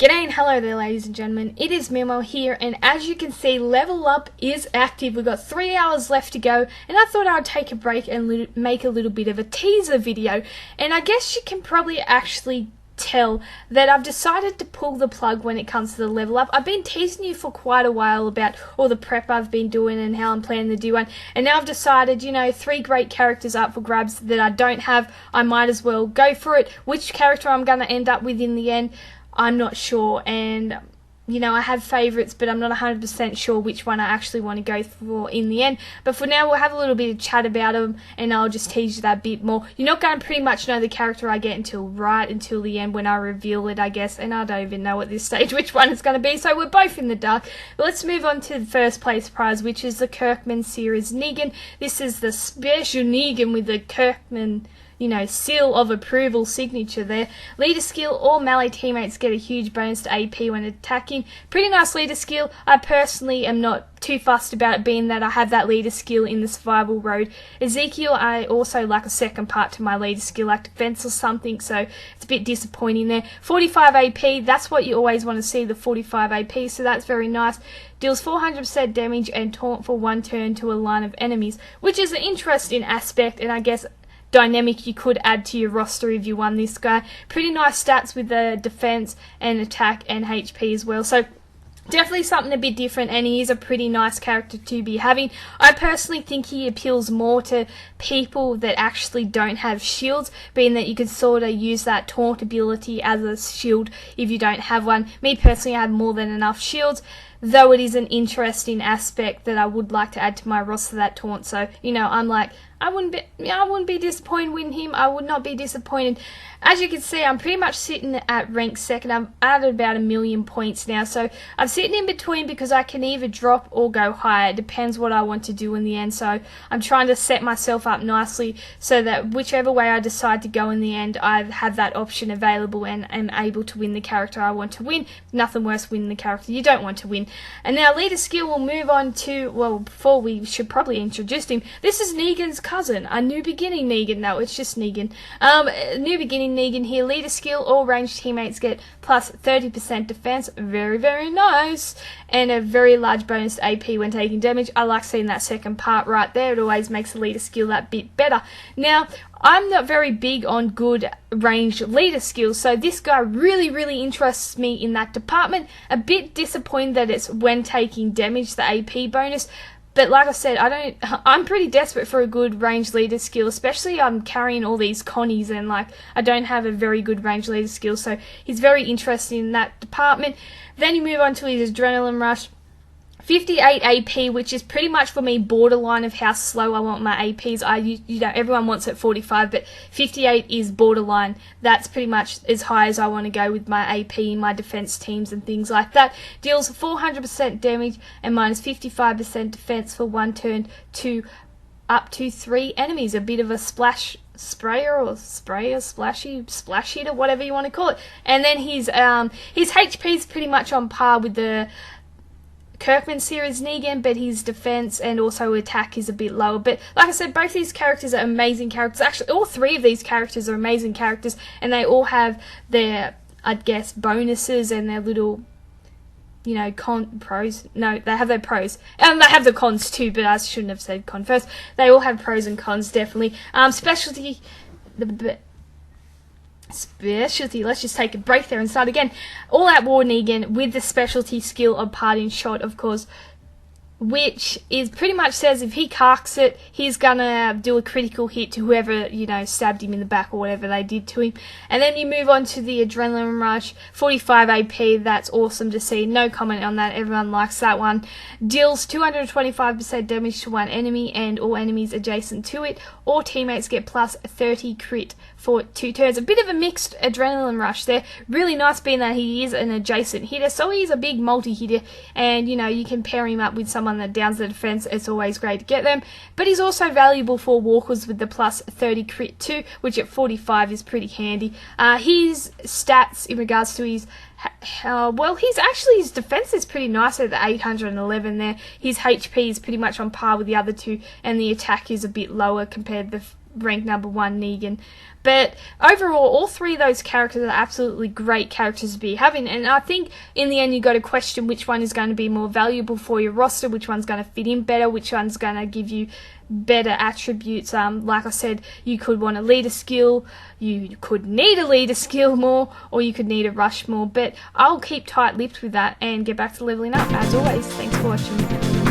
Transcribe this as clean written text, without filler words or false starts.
G'day and hello there, ladies and gentlemen. It is Mimo here, and as you can see, Level Up is active. We've got 3 hours left to go, and I thought I'd take a break and make a little bit of a teaser video. And I guess you can probably actually tell that I've decided to pull the plug when it comes to the Level Up. I've been teasing you for quite a while about all the prep I've been doing and how I'm planning to do one, and now I've decided, 3 great characters up for grabs that I don't have. I might as well go for it. Which character I'm going to end up with in the end, I'm not sure, and I have favourites, but I'm not 100% sure which one I actually want to go for in the end. But for now, we'll have a little bit of chat about them, and I'll just tease you that a bit more. You're not going to pretty much know the character I get until the end when I reveal it, I guess, and I don't even know at this stage which one it's going to be, so we're both in the dark. But let's move on to the first place prize, which is the Kirkman Series Negan. This is the special Negan with the Kirkman seal of approval signature there. Leader skill, all melee teammates get a huge bonus to AP when attacking. Pretty nice leader skill. I personally am not too fussed about it, being that I have that leader skill in the survival road. Ezekiel, I also like a second part to my leader skill, like defense or something, so it's a bit disappointing there. 45 AP, that's what you always want to see, the 45 AP, so that's very nice. Deals 400% damage and taunt for 1 turn to a line of enemies, which is an interesting aspect, and I guess dynamic you could add to your roster if you won this guy. Pretty nice stats with the defense and attack and HP as well, so definitely something a bit different, and he is a pretty nice character to be having. I personally think he appeals more to people that actually don't have shields, being that you can sort of use that taunt ability as a shield if you don't have one. Me personally, I have more than enough shields, though it is an interesting aspect that I would like to add to my roster, that taunt. So, I'm like, I wouldn't be disappointed with him. I would not be disappointed. As you can see, I'm pretty much sitting at rank second. I'm at about 1 million points now, so I'm sitting in between because I can either drop or go higher. It depends what I want to do in the end, so I'm trying to set myself up nicely so that whichever way I decide to go in the end, I have that option available and am able to win the character I want to win. Nothing worse winning the character you don't want to win. And now leader skill, we'll move on to, well, before we should probably introduce him, this is Negan's cousin, a new beginning Negan. No, it's just Negan. New beginning Negan here. Leader skill, all ranged teammates get plus 30% defense. Very, very nice. And a very large bonus to AP when taking damage. I like seeing that second part right there. It always makes the leader skill that bit better. Now, I'm not very big on good ranged leader skills, so this guy really, really interests me in that department. A bit disappointed that it's when taking damage, the AP bonus. But like I said, I'm pretty desperate for a good ranged leader skill, especially I'm carrying all these Connies and I don't have a very good ranged leader skill, so he's very interested in that department. Then you move on to his Adrenaline Rush. 58 AP, which is pretty much for me borderline of how slow I want my APs. Everyone wants it 45, but 58 is borderline. That's pretty much as high as I want to go with my AP, my defense teams and things like that. Deals 400% damage and minus 55% defense for 1 turn to up to 3 enemies. A bit of a splash sprayer or sprayer, splash hitter, whatever you want to call it. And then his HP is pretty much on par with the Kirkman Series Negan, but his defense and also attack is a bit lower. But like I said, both these characters are amazing characters. Actually, all 3 of these characters are amazing characters, and they all have their, I guess, bonuses and their little, pros. No, they have their pros. And they have the cons too, but I shouldn't have said con first. They all have pros and cons, definitely. Specialty, let's just take a break there and start again. All Out War Negan with the specialty skill of Parting Shot, of course, which is pretty much says if he carks it, he's gonna do a critical hit to whoever, stabbed him in the back or whatever they did to him. And then you move on to the Adrenaline Rush, 45 AP, that's awesome to see. No comment on that, everyone likes that one. Deals 225% damage to 1 enemy and all enemies adjacent to it. All teammates get plus 30 crit for 2 turns. A bit of a mixed Adrenaline Rush there. Really nice being that he is an adjacent hitter, so he's a big multi-hitter, and you can pair him up with someone that downs the defense. It's always great to get them, but he's also valuable for walkers with the plus 30 crit too, which at 45 is pretty handy. His stats in regards to his his defense is pretty nice at the 811 there. His HP is pretty much on par with the other 2, and the attack is a bit lower compared to ranked number 1, Negan. But overall, all 3 of those characters are absolutely great characters to be having, and I think in the end you got to question which one is going to be more valuable for your roster, which one's going to fit in better, which one's going to give you better attributes. Like I said, you could want a leader skill, you could need a leader skill more, or you could need a rush more, but I'll keep tight-lipped with that and get back to leveling up. As always, thanks for watching.